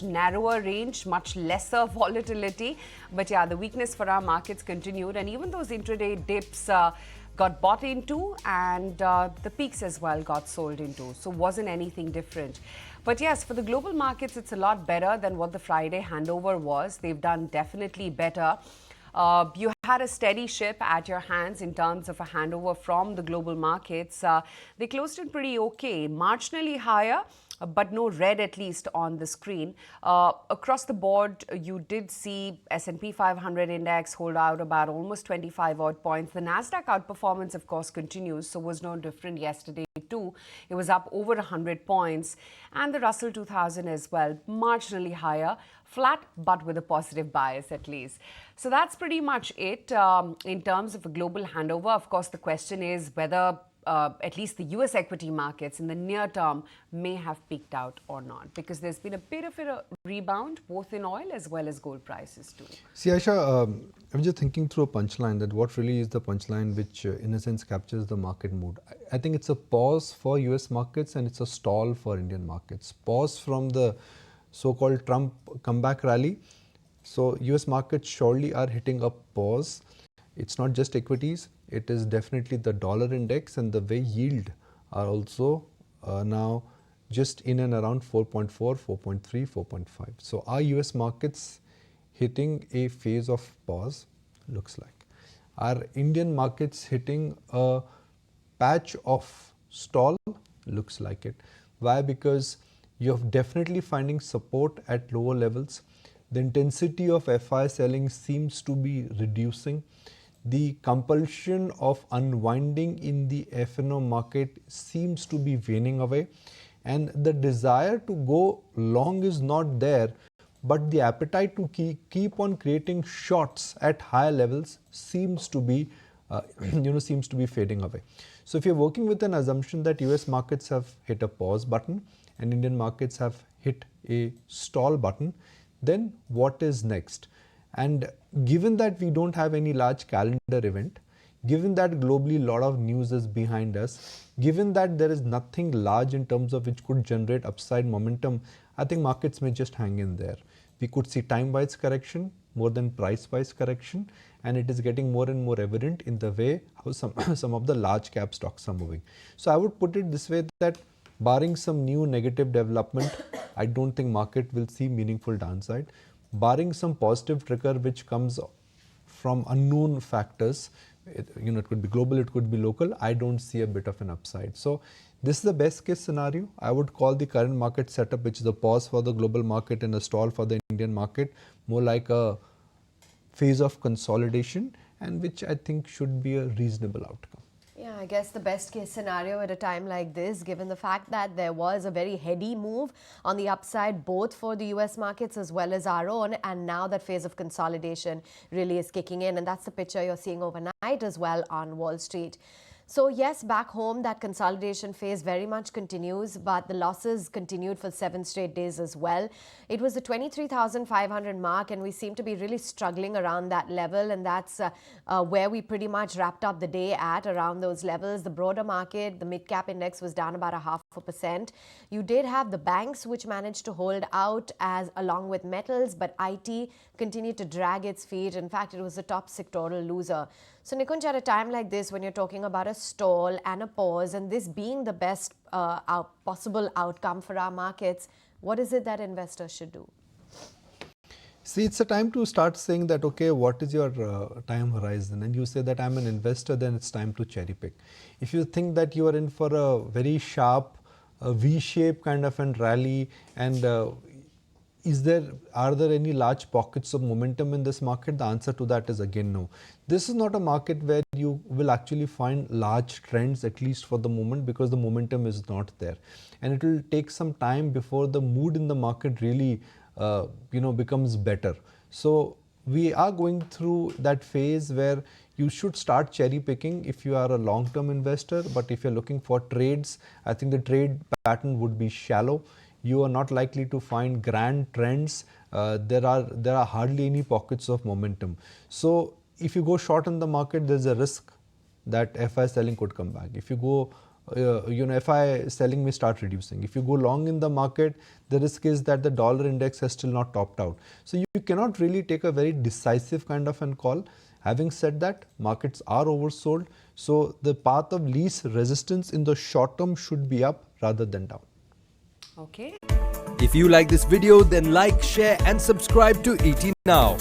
narrower range, much lesser volatility. But yeah, the weakness for our markets continued, and even those intraday dips got bought into, and the peaks as well got sold into. So wasn't anything different. But yes, for the global markets, it's a lot better than what the Friday handover was. They've done definitely better. You had a steady ship at your hands in terms of a handover from the global markets. They closed in pretty okay, marginally higher, but no red at least on the screen. Across the board, you did see S&P 500 index hold out about almost 25 odd points. The Nasdaq outperformance, of course, continues, so was no different yesterday too. It was up over 100 points, and the Russell 2000 as well, marginally higher, flat but with a positive bias at least. So that's pretty much it in terms of a global handover. Of course, the question is whether at least the US equity markets in the near term may have peaked out or not, because there's been a bit of a rebound both in oil as well as gold prices too. See, Aisha, I'm just thinking through a punchline, that what really is the punchline which in a sense captures the market mood. I think it's a pause for US markets and it's a stall for Indian markets. Pause from the so-called Trump comeback rally. So US markets surely are hitting a pause. It's not just equities, it is definitely the dollar index, and the way yield are also now just in and around 4.4, 4.3, 4.5. So are US markets hitting a phase of pause? Looks like. Are Indian markets hitting a patch of stall? Looks like it. Why? Because you're definitely finding support at lower levels. The intensity of FI selling seems to be reducing. The compulsion of unwinding in the F&O market seems to be waning away, and the desire to go long is not there, but the appetite to keep on creating shorts at higher levels seems to be seems to be fading away. So if you're working with an assumption that US markets have hit a pause button and Indian markets have hit a stall button, then what is next? And given that we don't have any large calendar event, given that globally a lot of news is behind us, given that there is nothing large in terms of which could generate upside momentum, I think markets may just hang in there. We could see time-wise correction more than price-wise correction, and it is getting more and more evident in the way how some of the large cap stocks are moving. So I would put it this way, that barring some new negative development, I don't think market will see meaningful downside. Barring some positive trigger which comes from unknown factors, it could be global, it could be local, I don't see a bit of an upside. So this is the best case scenario. I would call the current market setup, which is a pause for the global market and a stall for the Indian market, more like a phase of consolidation, and which I think should be a reasonable outcome. Yeah, I guess the best case scenario at a time like this, given the fact that there was a very heady move on the upside, both for the US markets as well as our own, and now that phase of consolidation really is kicking in, and that's the picture you're seeing overnight as well on Wall Street. So yes, back home, that consolidation phase very much continues, but the losses continued for 7 straight days as well. It was the 23,500 mark, and we seem to be really struggling around that level, and that's where we pretty much wrapped up the day at, around those levels. The broader market, the mid-cap index was down about 0.5%. You did have the banks which managed to hold out as along with metals, but IT continued to drag its feet. In fact, it was the top sectoral loser. So Nikunj, at a time like this, when you're talking about a stall and a pause, and this being the best possible outcome for our markets, what is it that investors should do? See, it's a time to start saying that, okay, what is your time horizon? And you say that I'm an investor, then it's time to cherry pick. If you think that you are in for a very sharp V-shape kind of an rally, and are there any large pockets of momentum in this market? The answer to that is again no. This is not a market where you will actually find large trends, at least for the moment, because the momentum is not there. And it will take some time before the mood in the market really becomes better. So we are going through that phase where you should start cherry picking if you are a long-term investor. But if you're looking for trades, I think the trade pattern would be shallow. You are not likely to find grand trends. There are hardly any pockets of momentum. So if you go short in the market, there's a risk that FI selling could come back. If you go FI selling may start reducing. If you go long in the market, the risk is that the dollar index has still not topped out. So you cannot really take a very decisive kind of a call. Having said that, markets are oversold. So the path of least resistance in the short term should be up rather than down. Okay. If you like this video, then like, share and subscribe to ET Now.